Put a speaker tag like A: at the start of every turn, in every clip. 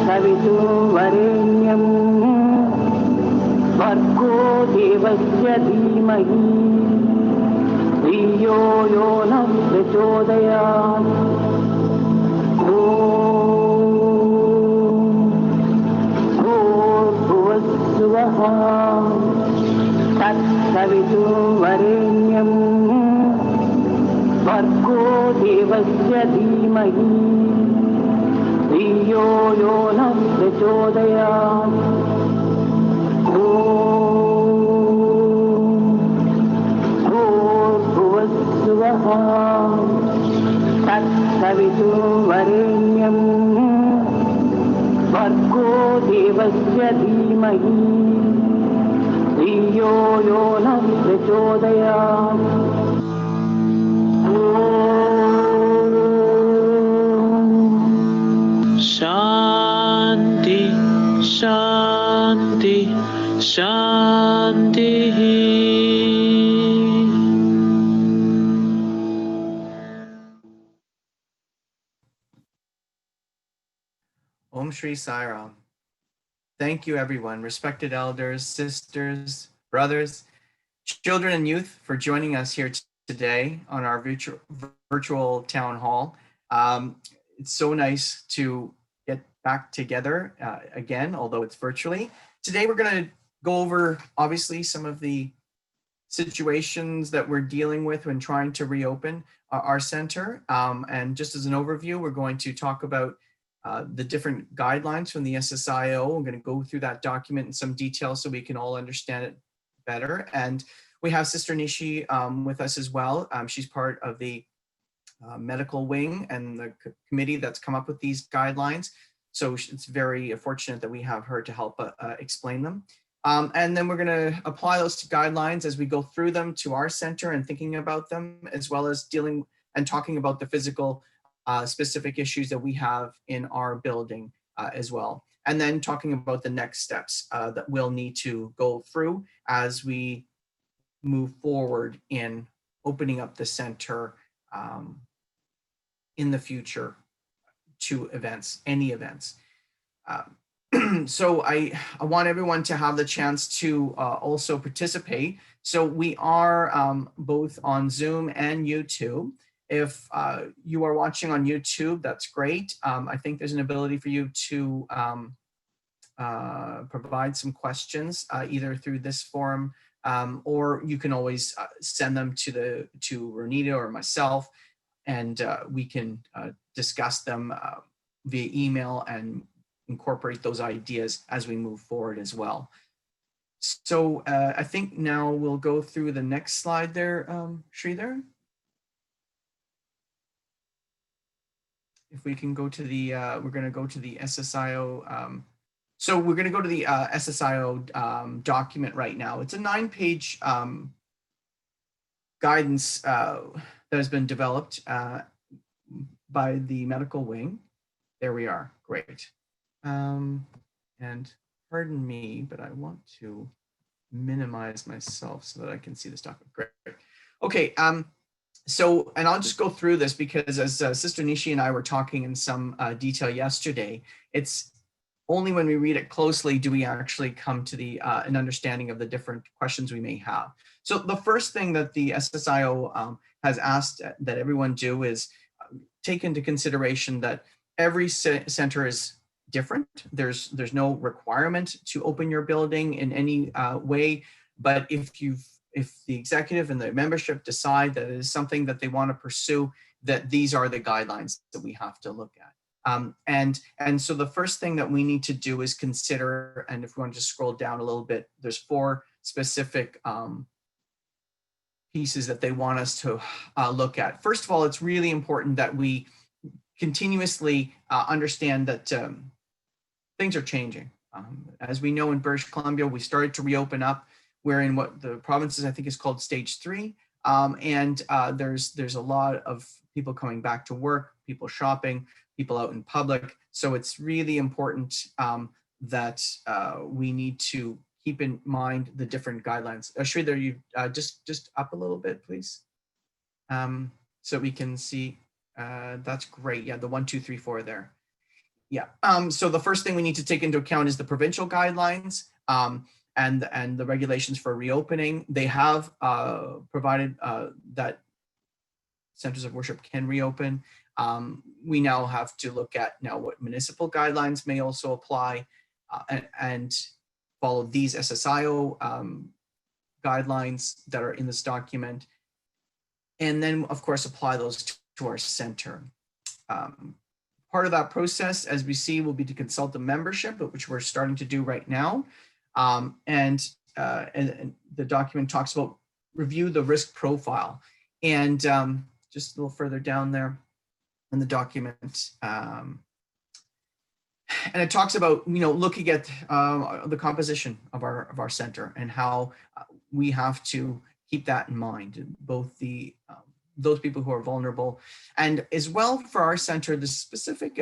A: तत्सवितुर्वरेण्यं भर्गो देवस्य धीमहि धियो यो नः प्रचोदयात्। भूर्भुवस्सुवः तत्सवितुर्वरेण्यं भर्गो देवस्य धीमहि धियो यो नः प्रचोदयात्। भूर्भुवस्सुवः तत्सवितुर्वरेण्यं भर्गो देवस्य धीमहि धियो यो नः प्रचोदयात्।
B: शांति शांति शांति।
C: Om Shri Sai Ram. Thank you, everyone, respected elders, sisters, brothers, children, and youth, for joining us here today on our virtual town hall. It's so nice to get back together again, although it's virtually. Today, we're going to go over, obviously, some of the situations that we're dealing with when trying to reopen our center. And just as an overview, we're going to talk about the different guidelines from the SSIO. I'm going to go through that document in some detail so we can all understand it better. And we have Sister Nishi with us as well. She's part of the medical wing and the committee that's come up with these guidelines. So it's very fortunate that we have her to help explain them. And then we're going to apply those guidelines as we go through them to our center and thinking about them, as well as dealing and talking about the physical specific issues that we have in our building as well. And then talking about the next steps that we'll need to go through as we move forward in opening up the center in the future to events, any events. So I want everyone to have the chance to also participate. So we are both on Zoom and YouTube. If you are watching on YouTube, that's great. I think there's an ability for you to provide some questions either through this forum, or you can always send them to Ronita or myself, and we can discuss them via email and incorporate those ideas as we move forward as well. So I think now we'll go through the next slide there, Sridhar. If we can go to the, we're going to go to the SSIO. So we're going to go to the SSIO document right now. It's a 9-page guidance that has been developed by the medical wing. There we are. Great. And pardon me, but I want to minimize myself so that I can see this document. Great. Okay. So, and I'll just go through this because as Sister Nishi and I were talking in some detail yesterday, it's only when we read it closely do we actually come to the an understanding of the different questions we may have. So the first thing that the SSIO has asked that everyone do is take into consideration that every center is different. There's no requirement to open your building in any way, but if the executive and the membership decide that it is something that they want to pursue, that these are the guidelines that we have to look at. And so the first thing that we need to do is consider, and if we want to just scroll down a little bit, there's 4 specific pieces that they want us to look at. First of all, it's really important that we continuously understand that things are changing. As we know in British Columbia, we started to reopen up. We're in what the provinces, I think, is called stage 3. And there's a lot of people coming back to work, people shopping, people out in public. So it's really important that we need to keep in mind the different guidelines. Sridhar, you just up a little bit, please. So we can see, that's great. Yeah, the 1, 2, 3, 4 there. Yeah. So the first thing we need to take into account is the provincial guidelines and the regulations for reopening. They have provided that centers of worship can reopen. We now have to look at now what municipal guidelines may also apply and follow these SSIO guidelines that are in this document. And then, of course, apply those to our center. Part of that process, as we see, will be to consult the membership, which we're starting to do right now. And the document talks about review the risk profile. And just a little further down there in the document, and it talks about, looking at the composition of our center and how we have to keep that in mind, both the those people who are vulnerable, and as well for our center, the specific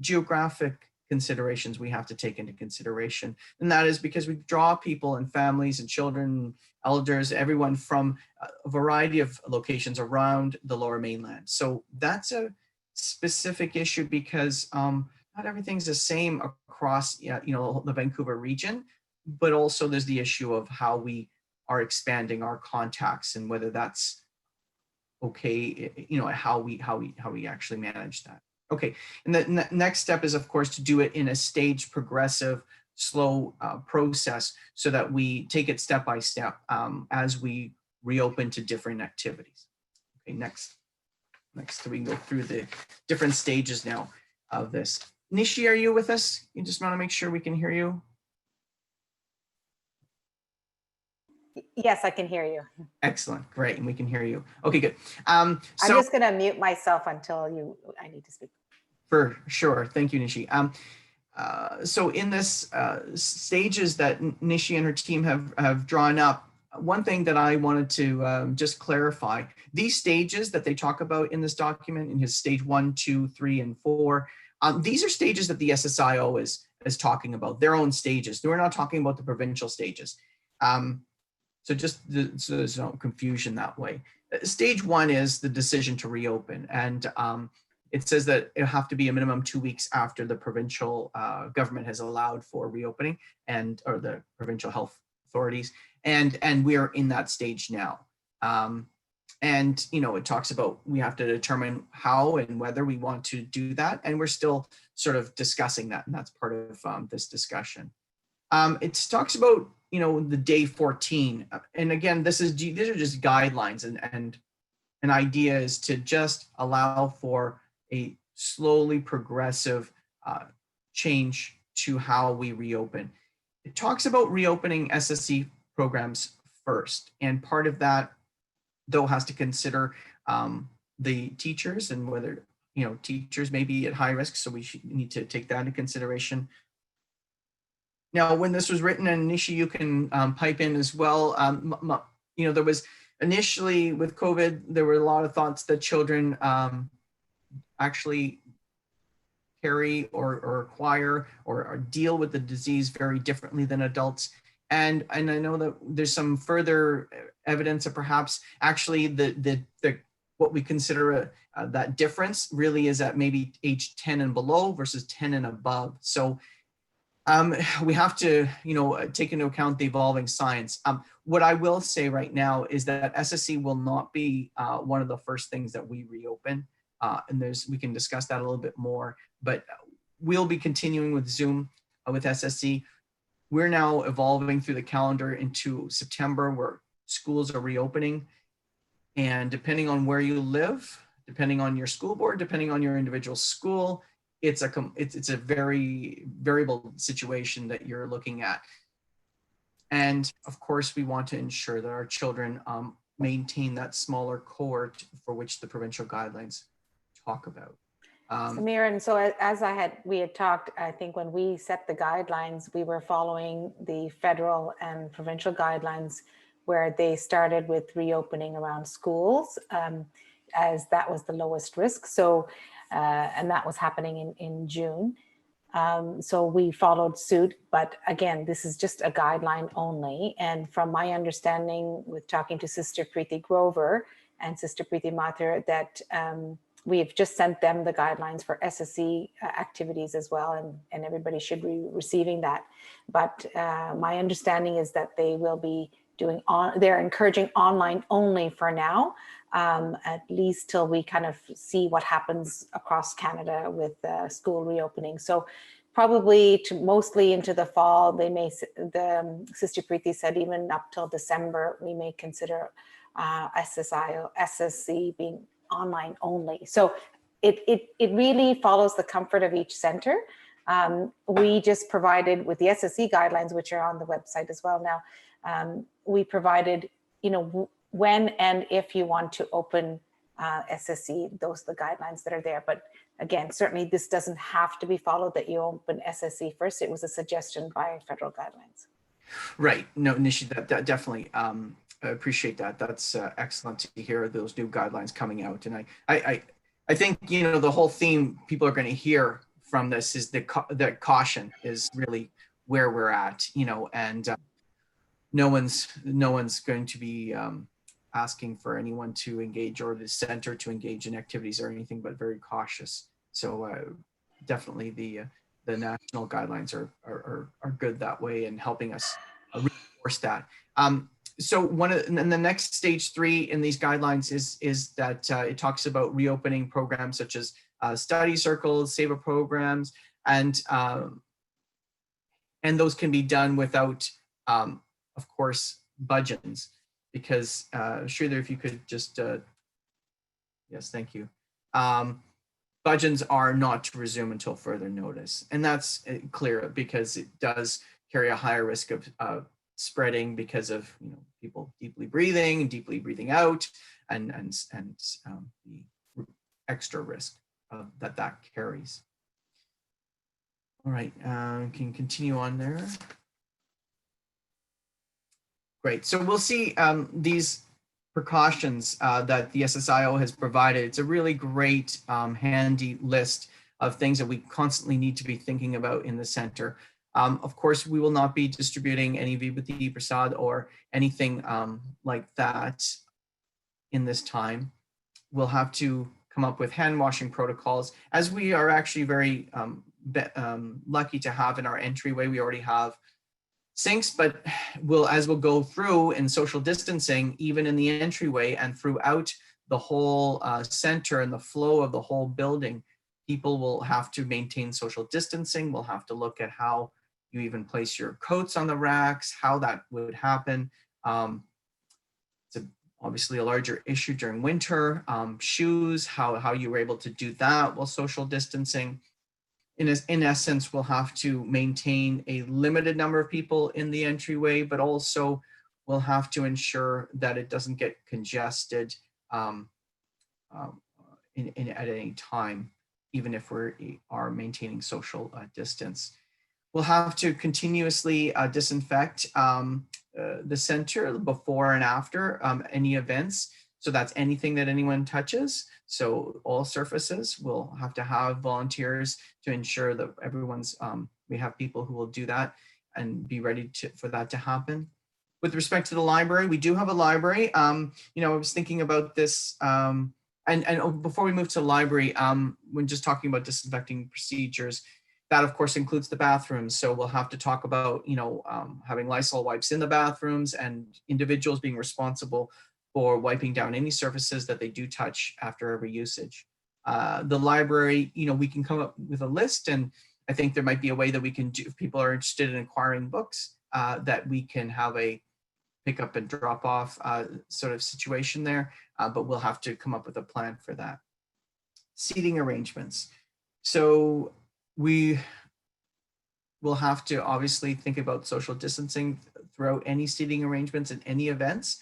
C: geographic considerations we have to take into consideration. And that is because we draw people and families and children, elders, everyone from a variety of locations around the Lower Mainland. So that's a specific issue because not everything's the same across the Vancouver region, but also there's the issue of how we are expanding our contacts and whether that's okay, how we actually manage that. Okay, and the next step is, of course, to do it in a staged, progressive, slow process so that we take it step by step as we reopen to different activities. Okay, next we can go through the different stages now of this. Nishi, are you with us? You just want to make sure we can hear you.
B: Yes, I can hear you.
C: Excellent, great, and we can hear you. Okay, good.
B: I'm just going to mute myself until I need to speak.
C: For sure, thank you, Nishi. So in this stages that Nishi and her team have drawn up, one thing that I wanted to just clarify, these stages that they talk about in this document, in his stage 1, 2, 3, and 4, these are stages that the SSIO is talking about, their own stages. We're not talking about the provincial stages. So so there's no confusion that way. Stage 1 is the decision to reopen. And it says that it'll have to be a minimum 2 weeks after the provincial government has allowed for reopening or the provincial health authorities. And we are in that stage now. And, it talks about we have to determine how and whether we want to do that. And we're still sort of discussing that. And that's part of this discussion. It talks about, the day 14. And again, these are just guidelines and an idea is to just allow for a slowly progressive change to how we reopen. It talks about reopening SSC programs first. And part of that, though, has to consider the teachers and whether, teachers may be at high risk. So we need to take that into consideration. Now, when this was written, and Nishi, you can pipe in as well, there was initially with COVID, there were a lot of thoughts that children actually carry or acquire or deal with the disease very differently than adults. And I know that there's some further evidence that perhaps actually the what we consider that difference really is at maybe age 10 and below versus 10 and above. So we have to, take into account the evolving science. What I will say right now is that SSC will not be one of the first things that we reopen. And we can discuss that a little bit more, but we'll be continuing with Zoom with SSC. We're now evolving through the calendar into September where schools are reopening. And depending on where you live, depending on your school board, depending on your individual school, it's a very variable situation that you're looking at. And of course, we want to ensure that our children maintain that smaller cohort for which the provincial guidelines talk about.
B: Samir, and so as we had talked, I think when we set the guidelines, we were following the federal and provincial guidelines where they started with reopening around schools as that was the lowest risk. So, and that was happening in June. So we followed suit, but again, this is just a guideline only. And from my understanding with talking to Sister Preeti Grover and Sister Preeti Mathur, that we've just sent them the guidelines for SSE activities as well, and everybody should be receiving that. But my understanding is that they will be doing they're encouraging online only for now, at least till we kind of see what happens across Canada with school reopening. So probably mostly into the fall, they may, Sister Preeti said even up till December, we may consider SSE being online only. So it really follows the comfort of each center. We just provided with the SSE guidelines, which are on the website as well now, we provided, when and if you want to open SSE, those are the guidelines that are there. But again, certainly this doesn't have to be followed that you open SSE first. It was a suggestion by federal guidelines.
C: Right. No, Nishi, that definitely, I appreciate that. That's excellent to hear those new guidelines coming out. And I think, the whole theme people are going to hear from this is that caution is really where we're at, and no one's going to be asking for anyone to engage or the center to engage in activities or anything, but very cautious. So definitely the national guidelines are good that way and helping us reinforce that. So and the next stage 3 in these guidelines is that it talks about reopening programs such as study circles, SAVA programs, and those can be done without, of course, budgets. Because Sridhar, if you could just, yes, thank you. Budgets are not to resume until further notice. And that's clear because it does carry a higher risk of spreading because of people deeply breathing out and the extra risk that carries. All right, can continue on there. Great. So we'll see these precautions that the SSIO has provided. It's a really great, handy list of things that we constantly need to be thinking about in the center. Of course, we will not be distributing any Vibhuti Prasad or anything like that in this time. We'll have to come up with hand washing protocols, as we are actually very lucky to have in our entryway. We already have sinks, but as we'll go through in social distancing, even in the entryway and throughout the whole center and the flow of the whole building, people will have to maintain social distancing. We'll have to look at how you even place your coats on the racks, how that would happen. It's obviously a larger issue during winter. Shoes, how you were able to do that while social distancing. In essence, we'll have to maintain a limited number of people in the entryway, but also we'll have to ensure that it doesn't get congested at any time, even if we are maintaining social distance. We'll have to continuously disinfect the center before and after any events. So that's anything that anyone touches. So all surfaces will have to have volunteers to ensure that everyone's, we have people who will do that and be ready for that to happen. With respect to the library, we do have a library. I was thinking about this, and before we move to the library, when just talking about disinfecting procedures, that of course includes the bathrooms. So we'll have to talk about, having Lysol wipes in the bathrooms and individuals being responsible for wiping down any surfaces that they do touch after every usage. The library, we can come up with a list, and I think there might be a way that we can do, if people are interested in acquiring books, that we can have a pick up and drop off sort of situation there, but we'll have to come up with a plan for that. Seating arrangements. So we will have to obviously think about social distancing throughout any seating arrangements and any events.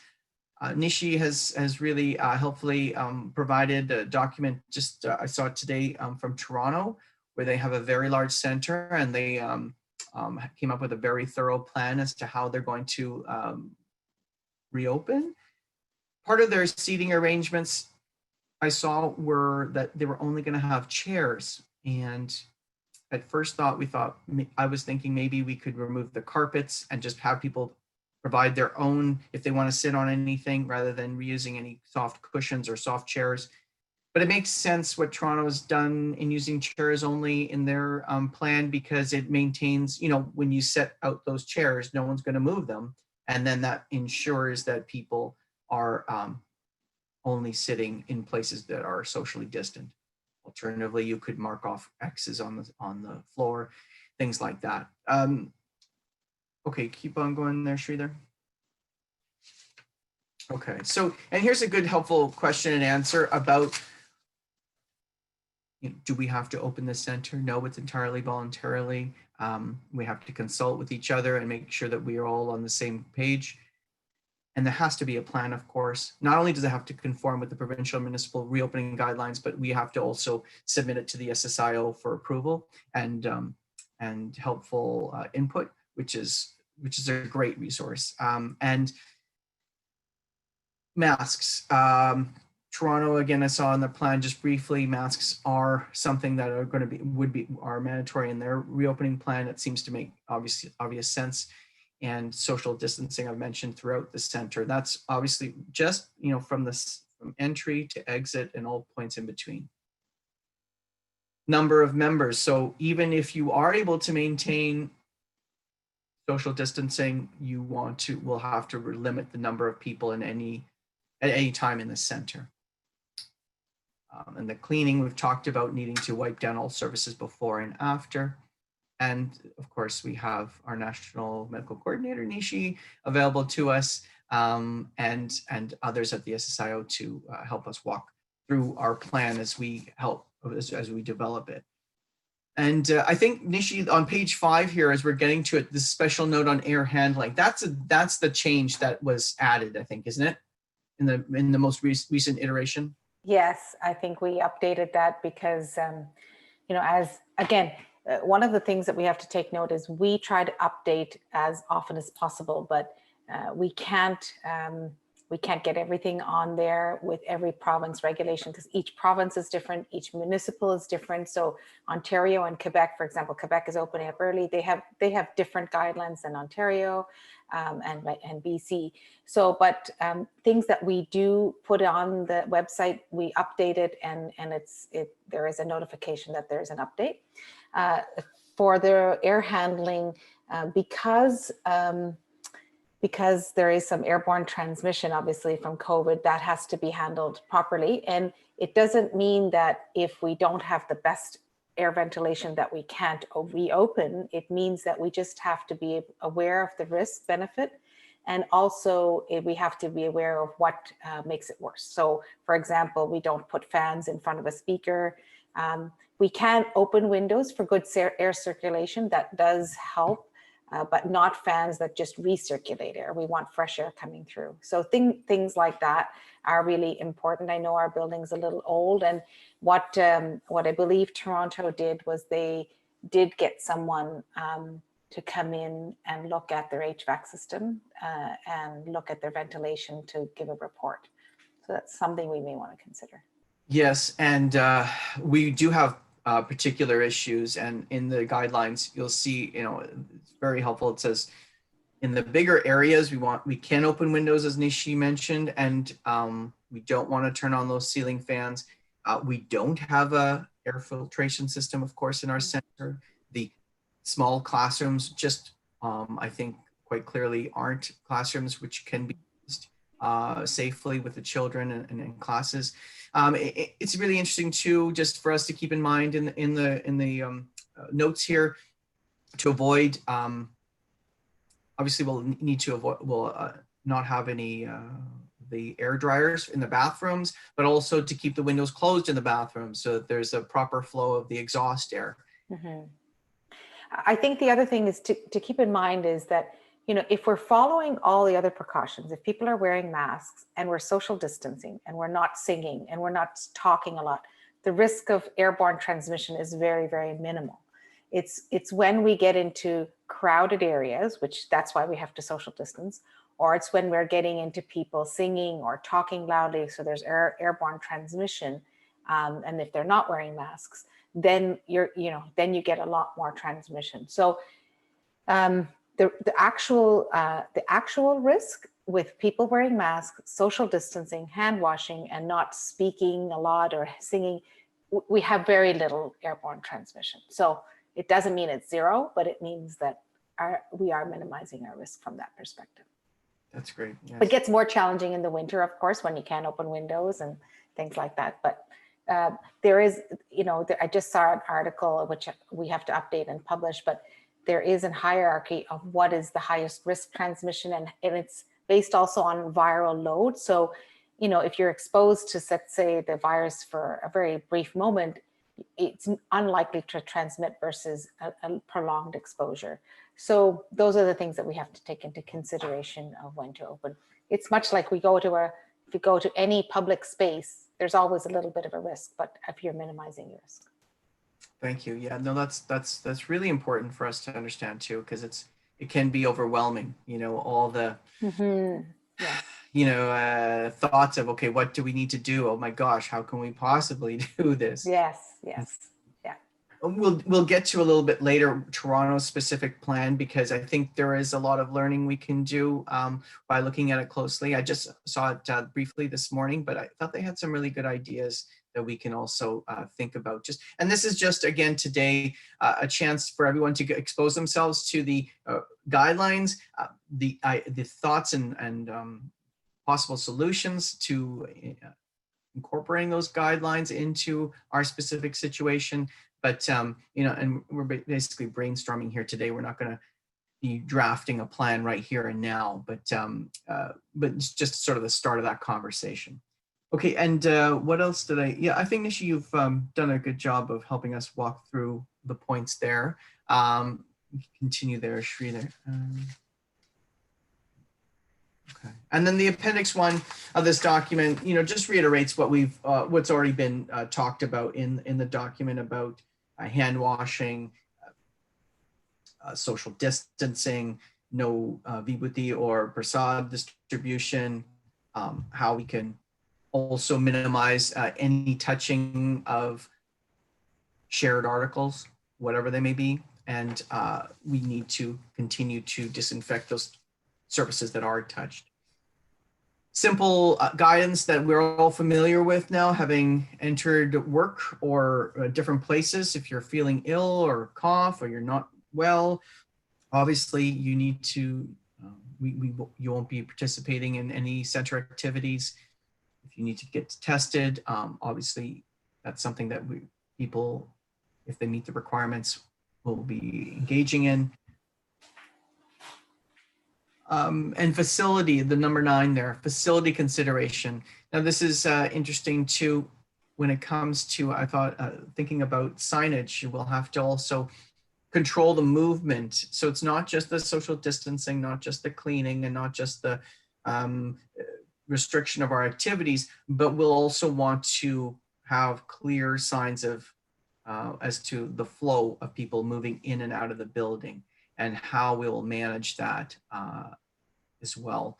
C: Nishi has really helpfully provided a document, just I saw it today from Toronto, where they have a very large center, and they came up with a very thorough plan as to how they're going to reopen. Part of their seating arrangements I saw were that they were only going to have chairs, and at first I was thinking maybe we could remove the carpets and just have people provide their own if they want to sit on anything, rather than reusing any soft cushions or soft chairs. But it makes sense what Toronto has done in using chairs only in their plan, because it maintains, when you set out those chairs, no one's going to move them. And then that ensures that people are only sitting in places that are socially distant. Alternatively, you could mark off X's on the floor, things like that. Okay, keep on going there, Sridhar. Okay, so, and here's a good helpful question and answer about, do we have to open the center? No, it's entirely voluntarily. We have to consult with each other and make sure that we are all on the same page. And there has to be a plan, of course. Not only does it have to conform with the provincial and municipal reopening guidelines, but we have to also submit it to the SSIO for approval and helpful input, which is a great resource. And masks. Toronto, again, I saw in the plan just briefly, masks are something that are going to are mandatory in their reopening plan. It seems to make obvious sense. And social distancing I've mentioned throughout the center. That's obviously just, from entry to exit and all points in between. Number of members. So even if you are able to maintain social distancing, will have to limit the number of people at any time in the center. And the cleaning, we've talked about needing to wipe down all surfaces before and after. And of course, we have our National Medical Coordinator, Nishi, available to us, and others at the SSIO to help us walk through our plan as we develop it. And I think, Nishi, on page 5 here, as we're getting to it, this special note on air handling, that's the change that was added, I think, isn't it? In the most recent iteration?
B: Yes, I think we updated that because, one of the things that we have to take note is we try to update as often as possible, but we can't get everything on there with every province regulation, because each province is different, each municipal is different. So Ontario and Quebec, for example, Quebec is opening up early. They have different guidelines than Ontario and BC. So, but things that we do put on the website, we update it, and there is a notification that there's an update. For the air handling, because there is some airborne transmission, obviously, from COVID, that has to be handled properly. And it doesn't mean that if we don't have the best air ventilation that we can't reopen. It means that we just have to be aware of the risk benefit. And also we have to be aware of what makes it worse. So for example, we don't put fans in front of a speaker. We can open windows for good air circulation. That does help. But not fans that just recirculate air. We want fresh air coming through. So things like that are really important. I know our building's a little old, and what I believe Toronto did was they did get someone to come in and look at their HVAC system and look at their ventilation to give a report. So that's something we may want to consider.
C: Yes, and we do have particular issues, and in the guidelines you'll see, it's very helpful. It says in the bigger areas we can open windows, as Nishi mentioned, and we don't want to turn on those ceiling fans. We don't have a air filtration system, of course, in our center. The small classrooms just I think quite clearly aren't classrooms which can be used safely with the children and in classes. It's really interesting too, just for us to keep in mind in the notes here, to avoid. Obviously, we'll need to avoid. We'll not have any the air dryers in the bathrooms, but also to keep the windows closed in the bathrooms so that there's a proper flow of the exhaust air.
B: Mm-hmm. I think the other thing is to keep in mind is that, if we're following all the other precautions, if people are wearing masks and we're social distancing and we're not singing and we're not talking a lot, the risk of airborne transmission is very, very minimal. It's when we get into crowded areas, which that's why we have to social distance, or it's when we're getting into people singing or talking loudly, so there's airborne transmission, and if they're not wearing masks, then then you get a lot more transmission. So the actual risk with people wearing masks, social distancing, hand washing, and not speaking a lot or singing, we have very little airborne transmission. So it doesn't mean it's zero, but it means that we are minimizing our risk from that perspective.
C: That's great. Yes.
B: It gets more challenging in the winter, of course, when you can't open windows and things like that. But there is, I just saw an article which we have to update and publish, but there is a hierarchy of what is the highest risk transmission, and it's based also on viral load. So, if you're exposed to, let's say, the virus for a very brief moment, it's unlikely to transmit versus a prolonged exposure. So those are the things that we have to take into consideration of when to open. It's much like if you go to any public space, there's always a little bit of a risk, but if you're minimizing your risk.
C: Thank you. Yeah, no, that's really important for us to understand too, because it can be overwhelming, all the thoughts of, okay, what do we need to do? Oh my gosh, how can we possibly do this?
B: Yes. Yeah.
C: We'll get to a little bit later Toronto's specific plan, because I think there is a lot of learning we can do by looking at it closely. I just saw it briefly this morning, but I thought they had some really good ideas that we can also think about. And this is just, again, today, a chance for everyone to expose themselves to the guidelines, the thoughts and possible solutions to incorporating those guidelines into our specific situation. But, and we're basically brainstorming here today. We're not going to be drafting a plan right here and now, but it's just sort of the start of that conversation. Okay, and what else did I think, Nishi, you've done a good job of helping us walk through the points there. Continue there, Shri there. Okay, and then the appendix 1 of this document, just reiterates what what's already been talked about in the document about hand washing, social distancing, no vibhuti or prasad distribution, how we can also minimize any touching of shared articles, whatever they may be. And we need to continue to disinfect those surfaces that are touched. Simple guidance that we're all familiar with now, having entered work or different places. If you're feeling ill or cough or you're not well, obviously you need to, you won't be participating in any center activities. If you need to get tested, obviously that's something that people, if they meet the requirements, will be engaging in. And facility, the number 9 there, facility consideration. Now this is interesting too, when it comes to, I thought, thinking about signage, you will have to also control the movement. So it's not just the social distancing, not just the cleaning, and not just the restriction of our activities, but we'll also want to have clear signs of as to the flow of people moving in and out of the building and how we will manage that as well.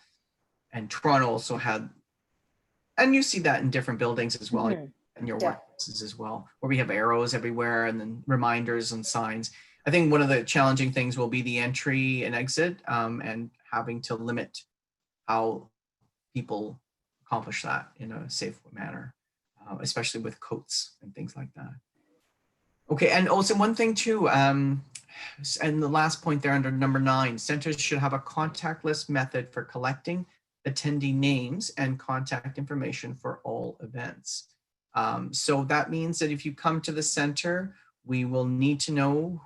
C: And Toronto also had, and you see that in different buildings as well, in your workplaces as well, where we have arrows everywhere and then reminders and signs. I think one of the challenging things will be the entry and exit and having to limit how people accomplish that in a safe manner, especially with coats and things like that. Okay, and also one thing too, and the last point there under number 9, centers should have a contactless method for collecting attendee names and contact information for all events. So that means that if you come to the center, we will need to know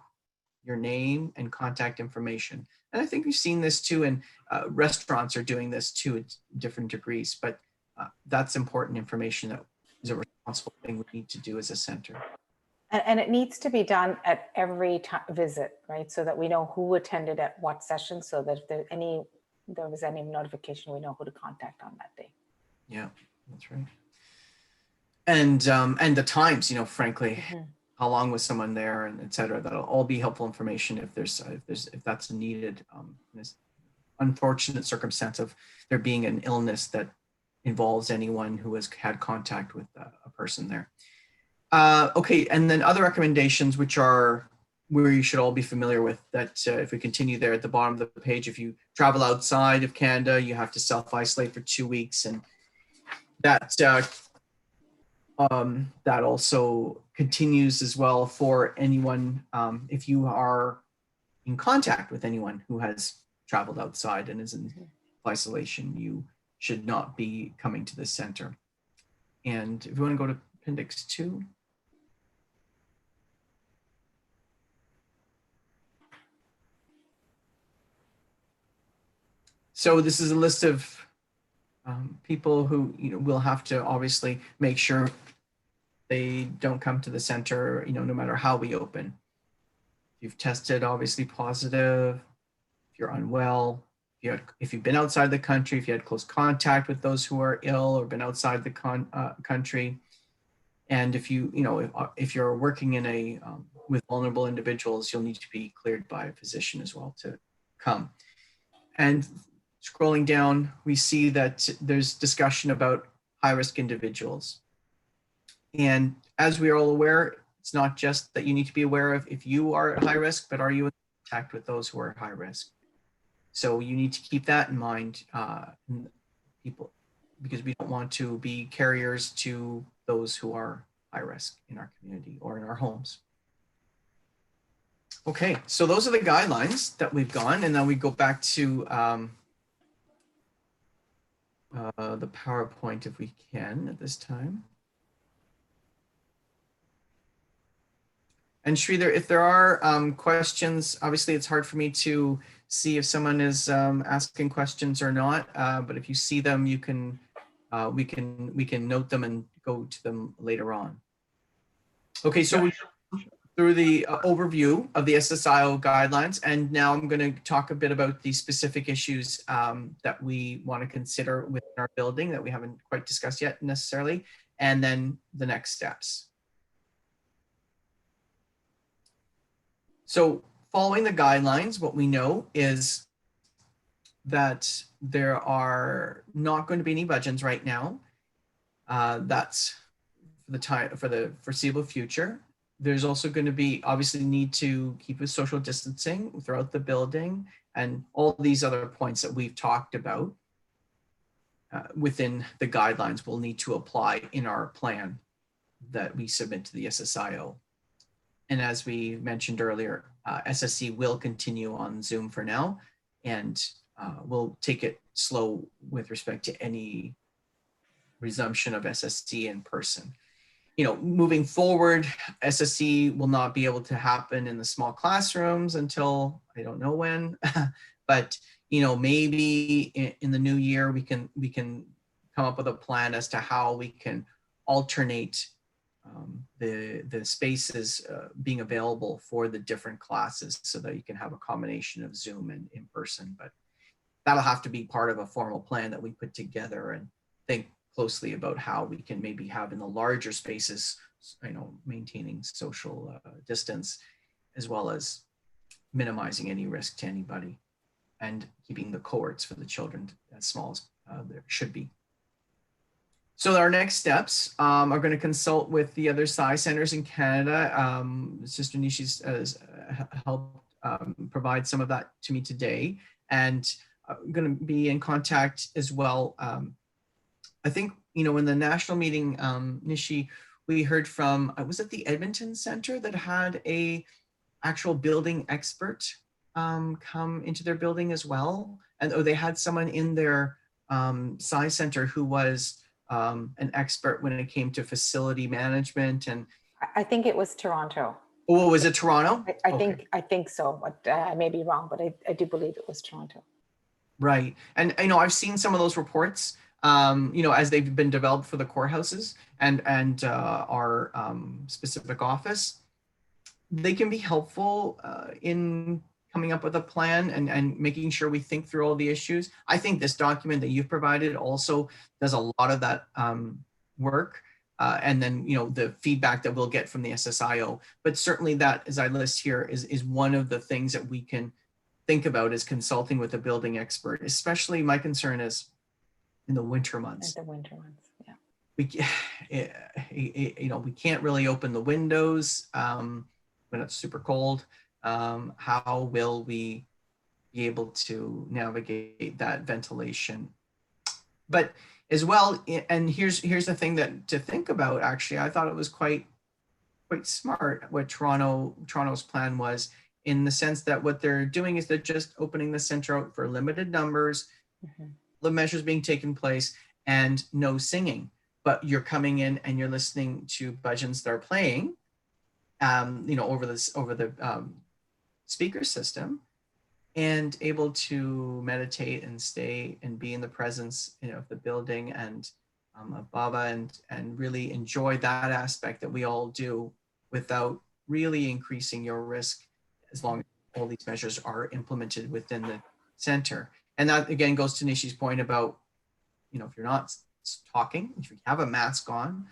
C: your name and contact information. And I think we've seen this too, and restaurants are doing this too at different degrees, but that's important information that is a responsible thing we need to do as a center.
B: And it needs to be done at every visit, right? So that we know who attended at what session, so that if there was any notification, we know who to contact on that day. Yeah,
C: that's right. And the times, frankly, how long was someone there, and et cetera. That'll all be helpful information if that's needed. This unfortunate circumstance of there being an illness that involves anyone who has had contact with a person there. Okay, and then other recommendations, which are where you should all be familiar with that. If we continue there at the bottom of the page, if you travel outside of Canada, you have to self-isolate for 2 weeks, and that that also continues as well for anyone. If you are in contact with anyone who has traveled outside and is in isolation, you should not be coming to the center. And if you want to go to Appendix 2. So this is a list of people who will have to obviously make sure they don't come to the center, no matter how we open. If you've tested obviously positive, if you're unwell, if you've been outside the country, if you had close contact with those who are ill or been outside the country, and if if you're working in a with vulnerable individuals, you'll need to be cleared by a physician as well to come. And scrolling down, we see that there's discussion about high-risk individuals. And as we are all aware, it's not just that you need to be aware of if you are at high risk, but are you in contact with those who are at high risk? So you need to keep that in mind, people, because we don't want to be carriers to those who are high risk in our community or in our homes. Okay, so those are the guidelines that we've gone, and then we go back to the PowerPoint if we can at this time. And Sridhar, if there are questions, obviously it's hard for me to see if someone is asking questions or not. But if you see them, you can we can note them and go to them later on. Okay, so we through the overview of the SSIO guidelines, and now I'm going to talk a bit about the specific issues that we want to consider within our building that we haven't quite discussed yet necessarily, and then the next steps. So following the guidelines, what we know is that there are not going to be any budgets right now. That's for the foreseeable future. There's also going to be obviously need to keep with social distancing throughout the building and all these other points that we've talked about within the guidelines will need to apply in our plan that we submit to the SSIO. And as we mentioned earlier, SSC will continue on Zoom for now, and we'll take it slow with respect to any resumption of SSC in person. Moving forward, SSC will not be able to happen in the small classrooms until I don't know when, but maybe in the new year we can come up with a plan as to how we can alternate the spaces being available for the different classes so that you can have a combination of Zoom and in person. But that'll have to be part of a formal plan that we put together and think closely about how we can maybe have in the larger spaces, maintaining social distance, as well as minimizing any risk to anybody and keeping the cohorts for the children as small as there should be. So our next steps are going to consult with the other PSI centers in Canada. Sister Nishi's helped provide some of that to me today, and I'm going to be in contact as well. I think, in the national meeting, Nishi, we heard from, was it the Edmonton Center that had a actual building expert come into their building as well? And they had someone in their PSI center who was an expert when it came to facility management. And
B: I think it was Toronto.
C: Oh, was it Toronto?
B: I think so, but I may be wrong, but I do believe it was Toronto.
C: Right. And I've seen some of those reports, as they've been developed for the courthouses and our specific office. They can be helpful in coming up with a plan and making sure we think through all the issues. I think this document that you've provided also does a lot of that work. And then, the feedback that we'll get from the SSIO. But certainly that, as I list here, is one of the things that we can think about is consulting with a building expert. Especially my concern is in the winter months.
B: The winter months, yeah.
C: We can't really open the windows. when it's super cold? How will we be able to navigate that ventilation? But as well, and here's the thing that to think about. Actually, I thought it was quite smart what Toronto's plan was, in the sense that what they're doing is they're just opening the center out for limited numbers, the measures being taken place, and no singing. But you're coming in and you're listening to bhajans that are playing, over the speaker system, and able to meditate and stay and be in the presence, of the building and of Baba, and really enjoy that aspect that we all do, without really increasing your risk, as long as all these measures are implemented within the center. And that again goes to Nishi's point about, if you're not talking, if you have a mask on,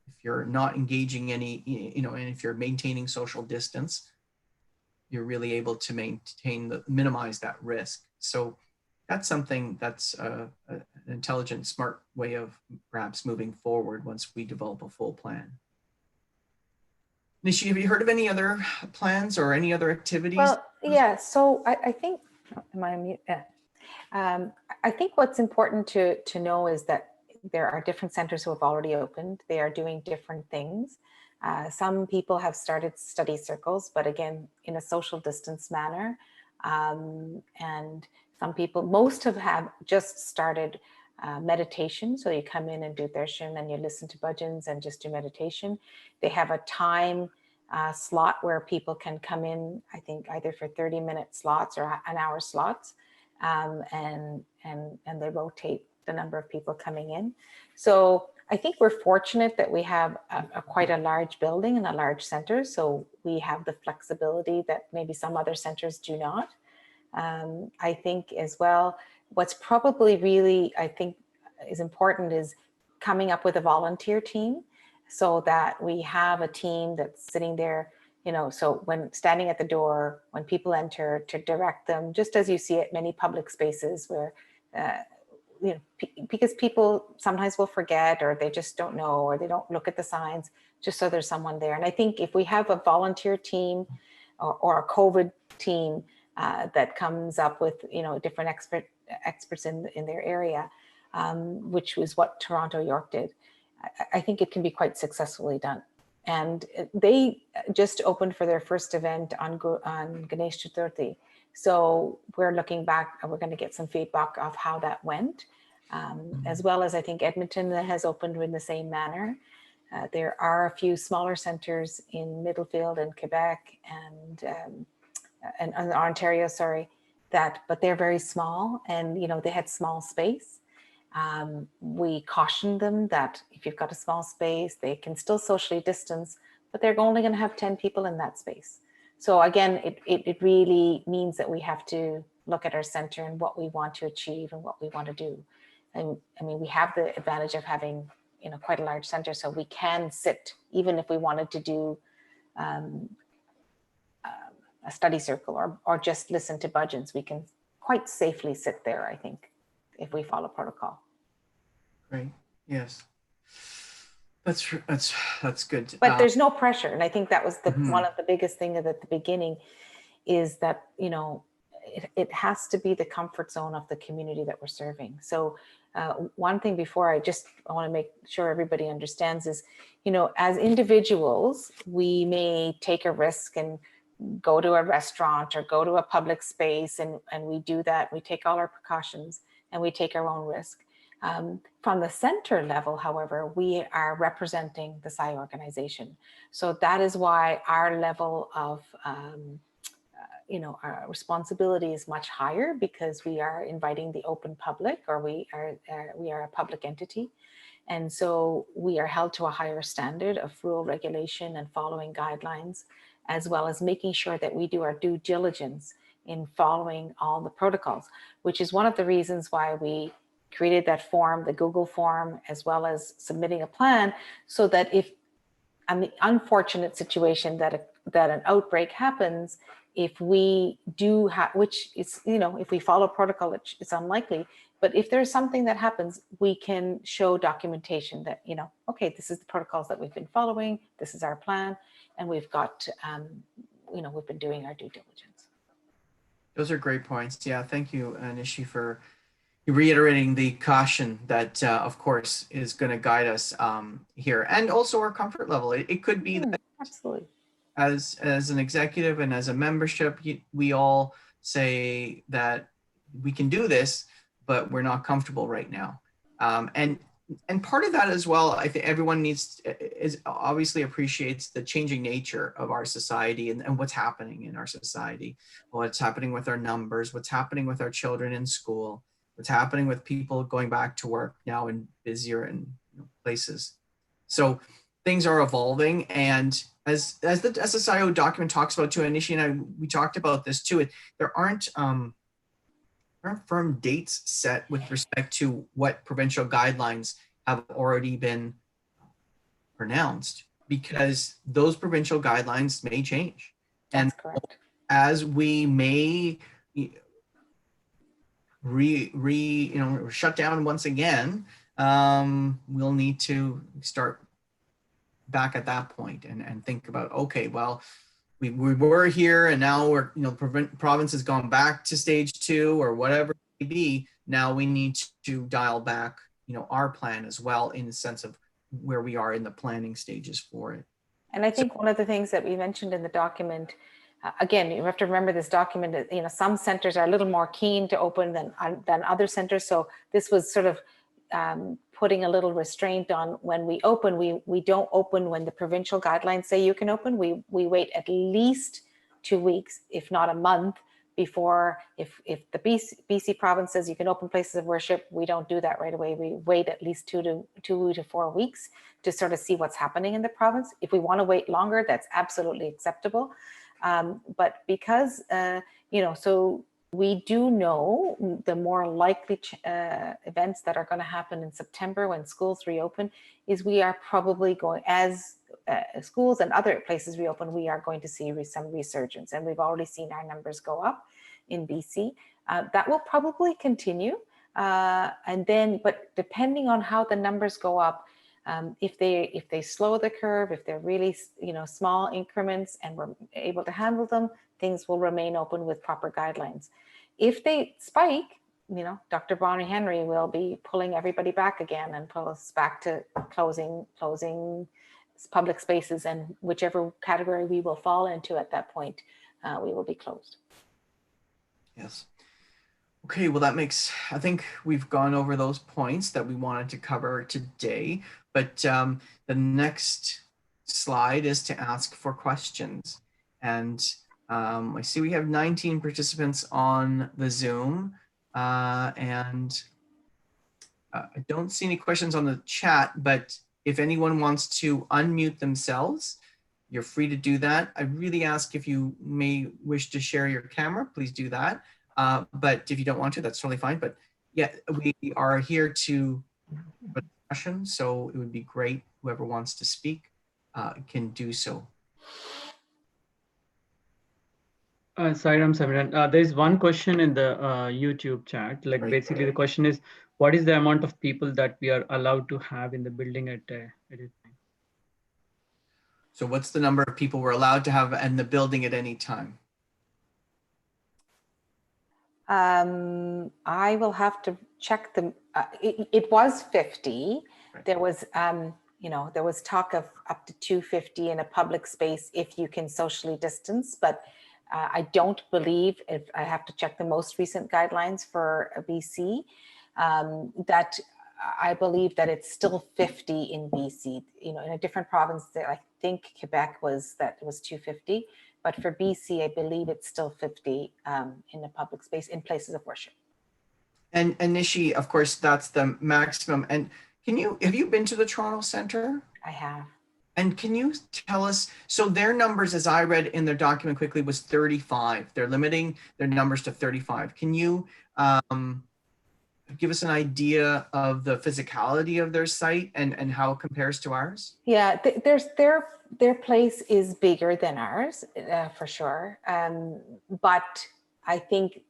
C: if you're not engaging any, and if you're maintaining social distance, you're really able to minimize that risk. So that's something that's an intelligent, smart way of perhaps moving forward once we develop a full plan. Nishi, have you heard of any other plans or any other activities?
B: Well, yeah. So I think, am I on mute? Yeah. I think what's important to know is that there are different centers who have already opened. They are doing different things. Some people have started study circles, but again, in a social distance manner. And some people, most have just started meditation. So you come in and do darshan and you listen to bhajans and just do meditation. They have a time slot where people can come in, I think either for 30-minute slots or an hour slots. And they rotate the number of people coming in. So I think we're fortunate that we have quite a large building and a large center. So we have the flexibility that maybe some other centers do not. I think as well, what's probably really, I think is important is coming up with a volunteer team, so that we have a team that's sitting there, so when standing at the door, when people enter, to direct them, just as you see at many public spaces where, because people sometimes will forget, or they just don't know, or they don't look at the signs, just so there's someone there. And I think if we have a volunteer team or a COVID team that comes up with, different experts in their area, which was what Toronto York did, I think it can be quite successfully done. And they just opened for their first event on Ganesh Chaturthi. So we're looking back and we're going to get some feedback of how that went, as well as I think Edmonton has opened in the same manner. There are a few smaller centers in Middlefield and Quebec and Ontario, but they're very small, and they had small space. We cautioned them that if you've got a small space, they can still socially distance, but they're only going to have 10 people in that space. So again, it really means that we have to look at our center and what we want to achieve and what we want to do. And I mean, we have the advantage of having, quite a large center, so we can sit, even if we wanted to do a study circle or just listen to bhajans, we can quite safely sit there, I think, if we follow protocol.
C: Great. Yes. That's good.
B: But there's no pressure. And I think that was one of the biggest things at the beginning, is that, it has to be the comfort zone of the community that we're serving. So one thing before I want to make sure everybody understands is, as individuals, we may take a risk and go to a restaurant or go to a public space, and we do that. We take all our precautions and we take our own risk. From the center level, however, we are representing the PSI organization. So that is why our level of, our responsibility is much higher, because we are inviting the open public, or we are a public entity. And so we are held to a higher standard of rule regulation and following guidelines, as well as making sure that we do our due diligence in following all the protocols, which is one of the reasons why we created that form, the Google form, as well as submitting a plan, so that if on the unfortunate situation that an outbreak happens, if we do have, which is, if we follow protocol, it's unlikely, but if there's something that happens, we can show documentation that, okay, this is the protocols that we've been following, this is our plan, and we've got we've been doing our due diligence.
C: Those are great points. Yeah, thank you, Nishi, for reiterating the caution that, of course, is going to guide us here, and also our comfort level. It could be that
B: Absolutely.
C: as an executive and as a membership, we all say that we can do this, but we're not comfortable right now. And part of that as well, I think everyone obviously appreciates the changing nature of our society and what's happening in our society, what's happening with our numbers, what's happening with our children in school, what's happening with people going back to work now in busier places. So things are evolving, and as the SSIO document talks about too, and Nishi and I, we talked about this too, there aren't firm dates set with respect to what provincial guidelines have already been pronounced, because those provincial guidelines may change.
B: That's correct.
C: As we may shut down once again, we'll need to start back at that point and think about, okay, well, we were here and now we're, province has gone back to stage 2 or whatever it may be. Now we need to dial back, our plan as well, in the sense of where we are in the planning stages for it.
B: And I think one of the things that we mentioned in the document, again, you have to remember this document, some centers are a little more keen to open than other centers. So this was sort of putting a little restraint on when we open. We don't open when the provincial guidelines say you can open. We wait at least 2 weeks, if not a month, before, if the BC province says you can open places of worship, we don't do that right away. We wait at least 2 to 4 weeks to sort of see what's happening in the province. If we want to wait longer, that's absolutely acceptable. But because, so we do know the more likely events that are going to happen in September when schools reopen is we are probably going, as schools and other places reopen, we are going to see some resurgence. And we've already seen our numbers go up in BC. That will probably continue. And then, but depending on how the numbers go up, if they slow the curve, if they're really, small increments and we're able to handle them, things will remain open with proper guidelines. If they spike, Dr. Bonnie Henry will be pulling everybody back again and pull us back to closing public spaces, and whichever category we will fall into at that point, we will be closed.
C: Yes. Okay, well, I think we've gone over those points that we wanted to cover today, but the next slide is to ask for questions. And I see we have 19 participants on the Zoom, and I don't see any questions on the chat, but if anyone wants to unmute themselves, you're free to do that. I really ask, if you may wish to share your camera, please do that. But if you don't want to, that's totally fine. But yeah, we are here to have a discussion, so it would be great, whoever wants to speak can do so.
D: Sairam Samiran, there is one question in the YouTube chat. Like, basically the question is, what is the amount of people that we are allowed to have in the building at a time?
C: So what's the number of people we're allowed to have in the building at any time?
B: I will have to check them. It was 50.
C: Right.
B: There was, there was talk of up to 250 in a public space if you can socially distance, but I don't believe, if I have to check the most recent guidelines for BC, that I believe that it's still 50 in BC. In a different province, I think Quebec was 250, but for BC, I believe it's still 50 in the public space in places of worship.
C: And Nishi, of course, that's the maximum. And have you been to the Toronto Centre?
B: I have.
C: And can you tell us, so their numbers, as I read in their document quickly, was 35. They're limiting their numbers to 35. Can you give us an idea of the physicality of their site and how it compares to ours?
B: Yeah, their place is bigger than ours, for sure. But I think,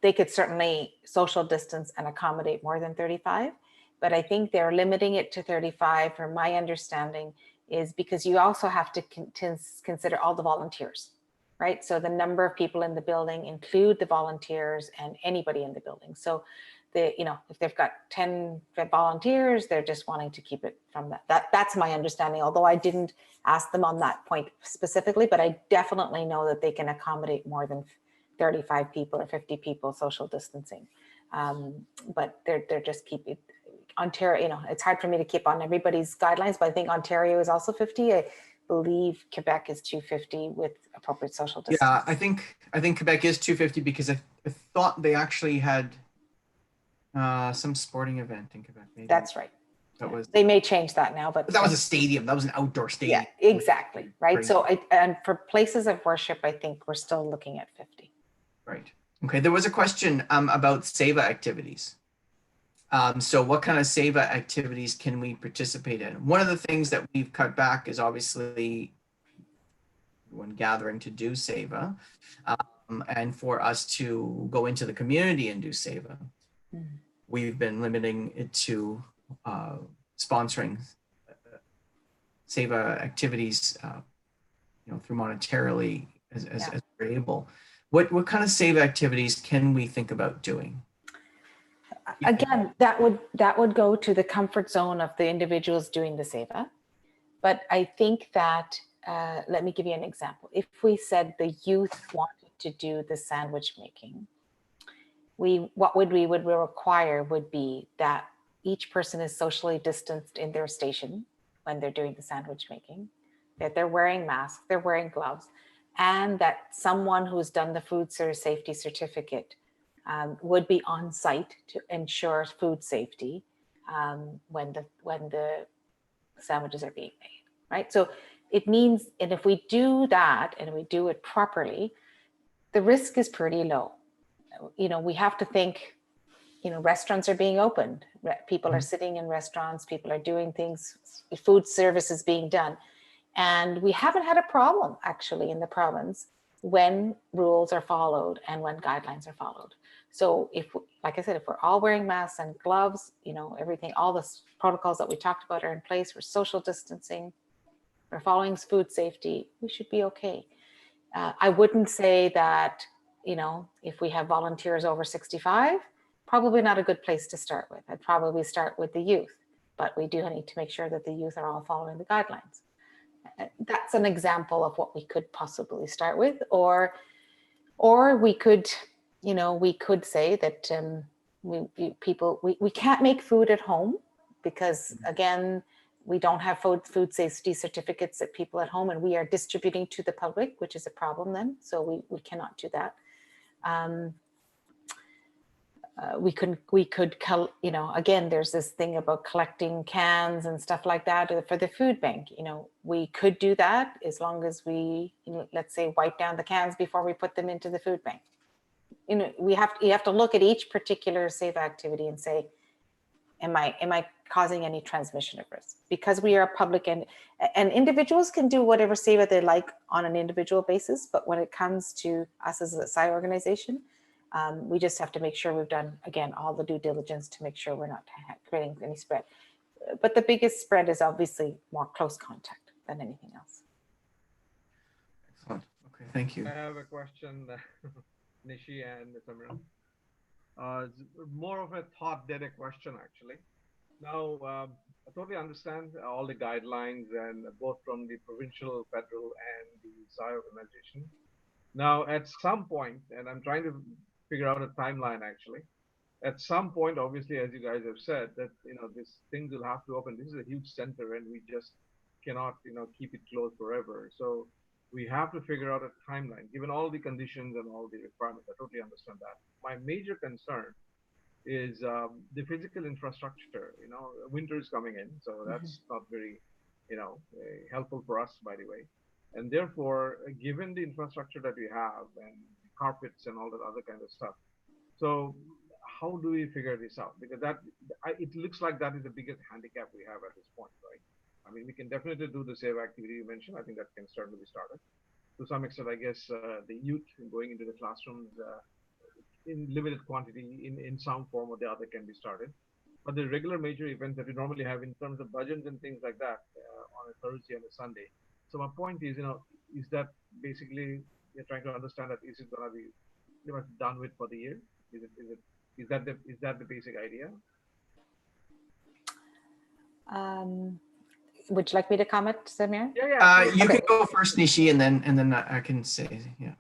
B: they could certainly social distance and accommodate more than 35. But I think they're limiting it to 35, from my understanding, is because you also have to consider all the volunteers. right? So the number of people in the building include the volunteers and anybody in the building. So if they've got 10 volunteers, they're just wanting to keep it from that's my understanding, although I didn't ask them on that point specifically, but I definitely know that they can accommodate more than 35 people or 50 people social distancing. But they're just keeping Ontario, it's hard for me to keep on everybody's guidelines, but I think Ontario is also 50. I believe Quebec is 250 with appropriate social distancing.
C: Yeah, I think Quebec is 250 because I thought they actually had some sporting event in Quebec. Maybe.
B: That's right.
C: That was.
B: They may change that now, but
C: that was a stadium. That was an outdoor stadium.
B: Yeah, exactly. Right.
C: Crazy.
B: So, and for places of worship, I think we're still looking at 50.
C: Right. Okay. There was a question about SEVA activities. So what kind of SEVA activities can we participate in? One of the things that we've cut back is obviously when gathering to do SEVA, and for us to go into the community and do SEVA. Mm-hmm. We've been limiting it to sponsoring SEVA activities, through monetarily as we're able. What kind of SEVA activities can we think about doing?
B: Again, that would go to the comfort zone of the individuals doing the SEVA. But I think that, let me give you an example. If we said the youth wanted to do the sandwich making, what we would require would be that each person is socially distanced in their station when they're doing the sandwich making, that they're wearing masks, they're wearing gloves, and that someone who's done the food safety certificate would be on site to ensure food safety when the sandwiches are being made, right? So it means, and if we do that and we do it properly, the risk is pretty low. We have to think, restaurants are being opened. People are sitting in restaurants, people are doing things, food service is being done. And we haven't had a problem actually in the province when rules are followed and when guidelines are followed. So like I said, if we're all wearing masks and gloves, everything, all the protocols that we talked about are in place, we're social distancing, we're following food safety, we should be okay. I wouldn't say that, if we have volunteers over 65, probably not a good place to start with. I'd probably start with the youth, but we do need to make sure that the youth are all following the guidelines. That's an example of what we could possibly start with, or we could, we could say that we can't make food at home because again, we don't have food safety certificates at people at home, and we are distributing to the public, which is a problem then. So we cannot do that. We could, again, there's this thing about collecting cans and stuff like that for the food bank. We could do that as long as we, let's say, wipe down the cans before we put them into the food bank. You have to look at each particular SEVA activity and say, am I causing any transmission of risk? Because we are public and individuals can do whatever SEVA they like on an individual basis, but when it comes to us as a PSI organization, we just have to make sure we've done, again, all the due diligence to make sure we're not creating any spread. But the biggest spread is obviously more close contact than anything else.
C: Excellent. Okay, thank you.
E: I have a question, Nishi and Simran. More of a thought-led question, actually. Now, I totally understand all the guidelines, and both from the provincial, federal, and the PSI organization. Now, at some point, and I'm trying to figure out a timeline, actually. At some point, obviously, as you guys have said, that these things will have to open. This is a huge center, and we just cannot, keep it closed forever. So we have to figure out a timeline, given all the conditions and all the requirements. I totally understand that. My major concern is the physical infrastructure. Winter is coming in, so that's not very, helpful for us, by the way. And therefore, given the infrastructure that we have and carpets and all that other kind of stuff, so how do we figure this out? Because it looks like that is the biggest handicap we have at this point, right? I mean, we can definitely do the SEVA activity you mentioned. I think that can certainly be started. To some extent, I guess the youth going into the classrooms in limited quantity in some form or the other can be started. But the regular major events that we normally have in terms of budgets and things like that on a Thursday and a Sunday. So my point is, is that basically, You're trying to understand that is it going to be pretty much done with for the year? Is that the basic idea?
B: Would you like me to comment, Samir?
E: Yeah.
C: You
B: Okay.
C: can go first, Nishi, and then I can say, yeah.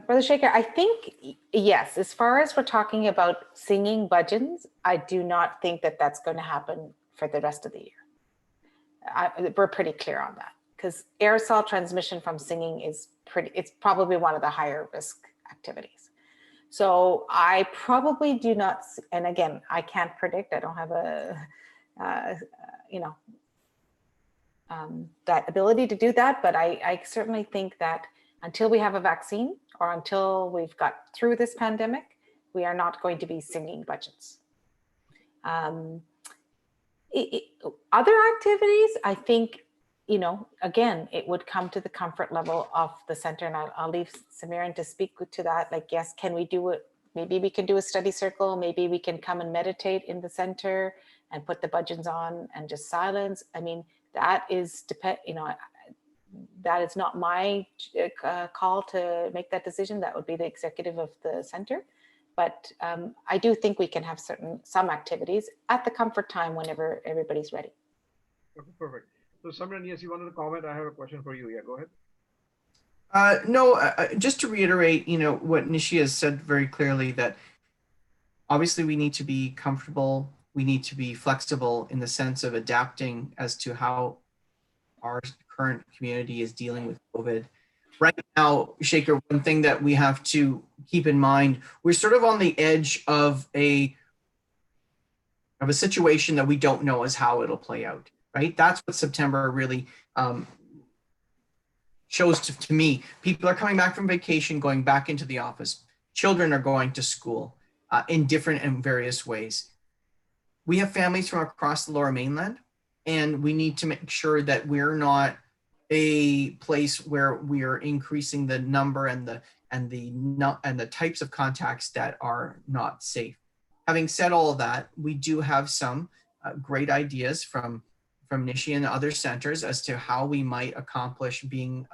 B: Brother Shaker, I think, yes, as far as we're talking about singing bhajans, I do not think that that's going to happen for the rest of the year. We're pretty clear on that, because aerosol transmission from singing is it's probably one of the higher risk activities. So I probably do not, and again, I can't predict, I don't have that ability to do that, but I certainly think that until we have a vaccine or until we've got through this pandemic, we are not going to be singing bhajans. Other activities, I think, again, it would come to the comfort level of the center, and I'll leave Samiran to speak to that. Like, yes, can we do it? Maybe we can do a study circle. Maybe we can come and meditate in the center and put the bhajans on and just silence. I mean, that is that is not my call to make that decision. That would be the executive of the center. But I do think we can have some activities at the comfort time whenever everybody's ready.
E: Okay, perfect. So Samran, yes, you wanted to comment. I have a question for you. Yeah, go ahead.
C: No, just to reiterate, what Nishi has said very clearly, that obviously we need to be comfortable. We need to be flexible in the sense of adapting as to how our current community is dealing with COVID. Right now, Shaker, one thing that we have to keep in mind, we're sort of on the edge of a situation that we don't know as how it'll play out, right? That's what September really shows to me. People are coming back from vacation, going back into the office. Children are going to school in different and various ways. We have families from across the Lower Mainland, and we need to make sure that we're not a place where we are increasing the number and the types of contacts that are not safe. Having said all of that, we do have some great ideas from Nishi and other centers as to how we might accomplish being,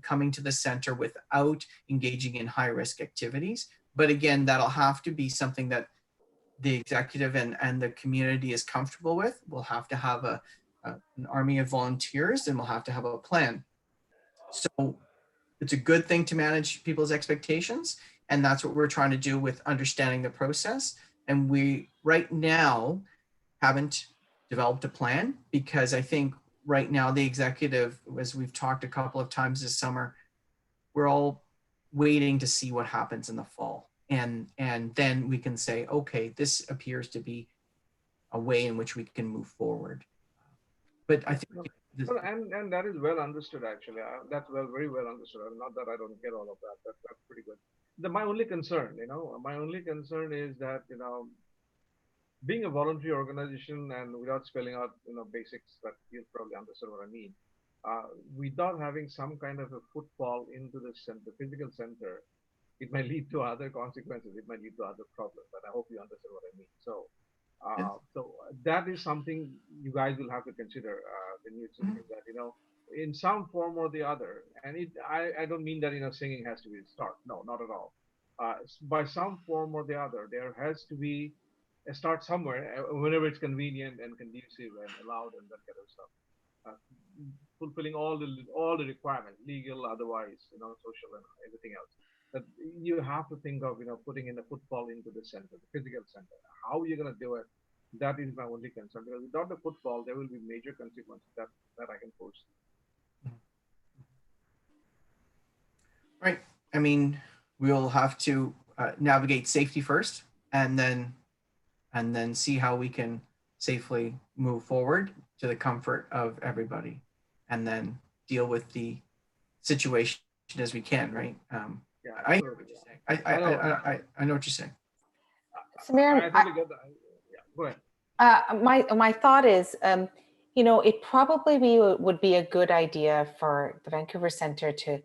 C: coming to the center without engaging in high risk activities. But again, that'll have to be something that the executive and the community is comfortable with. We'll have to have an army of volunteers, and we'll have to have a plan. So it's a good thing to manage people's expectations. And that's what we're trying to do with understanding the process. And we right now haven't developed a plan, because I think right now the executive, as we've talked a couple of times this summer, we're all waiting to see what happens in the fall. And then we can say, okay, this appears to be a way in which we can move forward. But I think
E: and that is well understood, actually. That's very well understood. Not that I don't get all of that. That's pretty good. My only concern, is that, being a voluntary organization, and without spelling out, basics, that you probably understand what I mean. Without having some kind of a footfall into the physical center, it might lead to other consequences. It might lead to other problems. And I hope you understand what I mean. So, so that is something you guys will have to consider when you think that, in some form or the other. And I don't mean that, singing has to be the start. No, not at all. By some form or the other, there has to be a start somewhere, whenever it's convenient and conducive and allowed and that kind of stuff. Fulfilling all the requirements, legal, otherwise, social and everything else. That you have to think of, putting in a footfall into the center, the physical center. How you're going to do it, that is my only concern. Because without the footfall, there will be major consequences that I can foresee.
C: Right. I mean, we'll have to navigate safety first, and then see how we can safely move forward to the comfort of everybody, and then deal with the situation as we can, right?
E: Yeah,
C: I know what you're saying. I know what you're saying.
B: Samir,
E: I totally get that. Yeah, go ahead.
B: my thought is, it probably would be a good idea for the Vancouver Centre to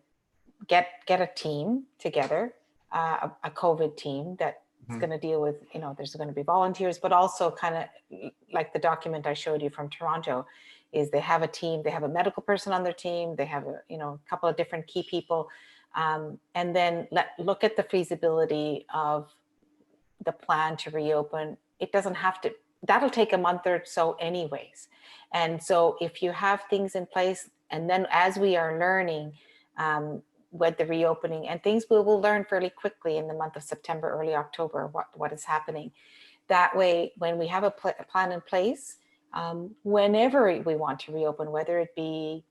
B: get a team together, a COVID team that's going to deal with, there's going to be volunteers, but also kind of like the document I showed you from Toronto, is they have a team, they have a medical person on their team, they have a, a couple of different key people, and then look at the feasibility of the plan to reopen. It doesn't have to, that'll take a month or so anyways. And so if you have things in place, and then as we are learning with the reopening and things, we will learn fairly quickly in the month of September, early October, what is happening. That way, when we have a plan in place, whenever we want to reopen, whether it be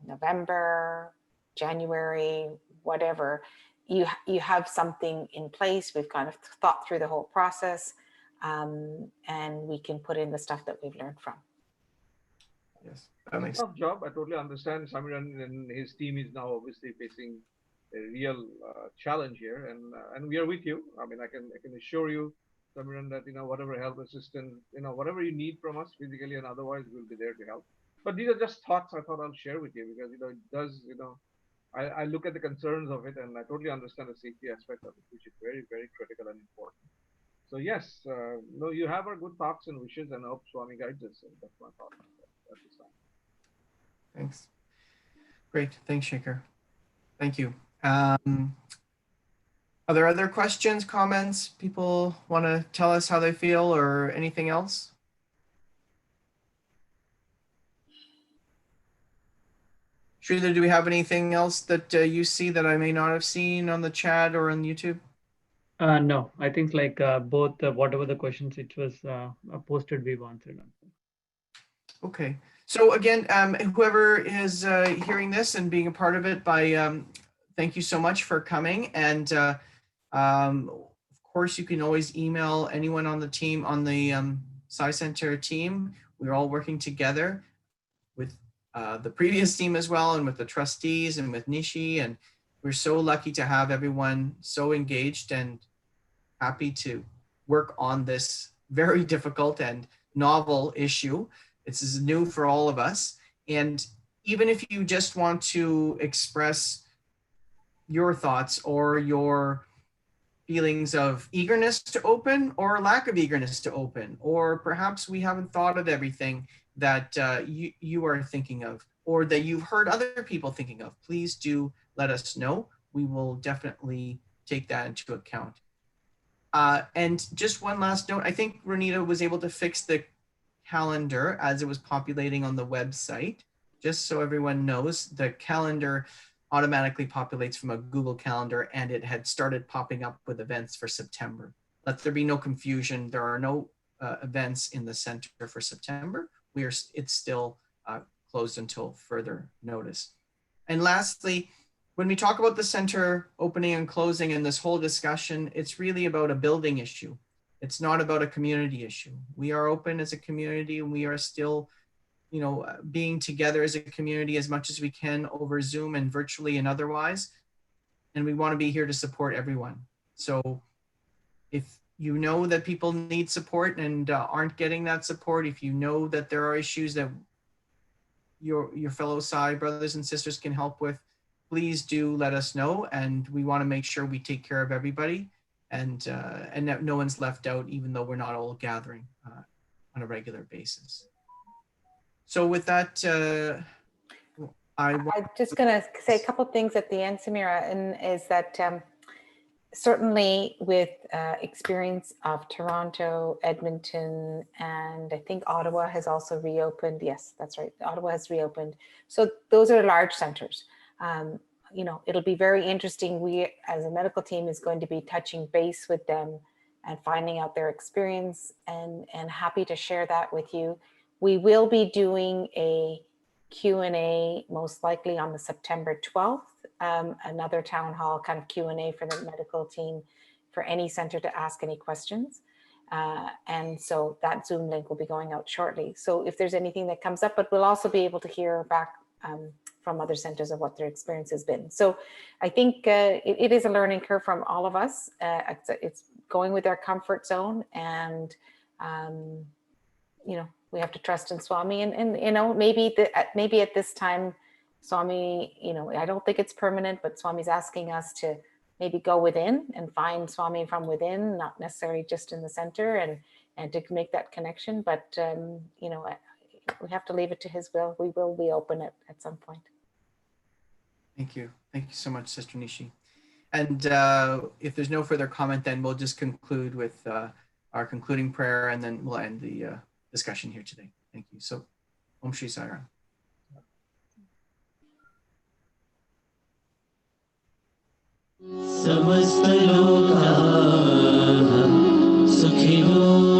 B: November, January, whatever, you have something in place. We've kind of thought through the whole process, and we can put in the stuff that we've learned from.
C: Yes, that makes
E: Tough job. I totally understand. Samiran and his team is now obviously facing a real challenge here, and we are with you. I mean, I can assure you, Samiran, that whatever help, assistance, whatever you need from us physically and otherwise, we'll be there to help. But these are just thoughts I thought I'll share with you because it does I look at the concerns of it and I totally understand the safety aspect of it, which is very, very critical and important. So yes, no, you have our good thoughts and wishes, and I hope Swami guides us. And that's my thought at this time.
C: Thanks. Great. Thanks, Shekhar. Thank you. Are there other questions, comments? People want to tell us how they feel or anything else? Sridhar, do we have anything else that you see that I may not have seen on the chat or on YouTube?
D: No, I think like both whatever the questions it was posted, we've answered.
C: Okay. So again, whoever is hearing this and being a part of it, thank you so much for coming. And of course, you can always email anyone on the team, on the Sai Center team. We're all working together with the previous team as well, and with the trustees and with Nishi. And we're so lucky to have everyone so engaged and happy to work on this very difficult and novel issue. This is new for all of us. And even if you just want to express your thoughts or your feelings of eagerness to open or lack of eagerness to open, or perhaps we haven't thought of everything that you are thinking of, or that you've heard other people thinking of, please do let us know. We will definitely take that into account. And just one last note, I think Ronita was able to fix the calendar as it was populating on the website. Just so everyone knows, the calendar automatically populates from a Google Calendar, and it had started popping up with events for September. Let there be no confusion. There are no events in the center for September. It's still closed until further notice. And lastly, when we talk about the center opening and closing and this whole discussion, it's really about a building issue. It's not about a community issue. We are open as a community, and we are still, being together as a community as much as we can over Zoom and virtually and otherwise. And we want to be here to support everyone. So if you know that people need support and aren't getting that support, if you know that there are issues that your fellow Sai brothers and sisters can help with, please do let us know. And we want to make sure we take care of everybody and that no one's left out, even though we're not all gathering on a regular basis. So with that, I'm
B: just going to say a couple of things at the end, Samira, and is that certainly with experience of Toronto, Edmonton, and I think Ottawa has also reopened. Yes, that's right. Ottawa has reopened. So those are large centers. It'll be very interesting. We, as a medical team, is going to be touching base with them and finding out their experience, and happy to share that with you. We will be doing a Q&A most likely on the September 12th, another town hall kind of Q&A for the medical team for any center to ask any questions. And so that Zoom link will be going out shortly. So if there's anything that comes up, but we'll also be able to hear back from other centers of what their experience has been. So I think it is a learning curve from all of us. It's going with our comfort zone, and we have to trust in Swami, and maybe at this time, Swami, I don't think it's permanent, but Swami's asking us to maybe go within and find Swami from within, not necessarily just in the center, and to make that connection. But we have to leave it to his will. We will be open at some point.
C: Thank you. Thank you so much, Sister Nishi. And if there's no further comment, then we'll just conclude with our concluding prayer, and then we'll end the discussion here today. Thank you. So, Om Shri Sai Ram.
F: समस्त लोकाः सुखिनो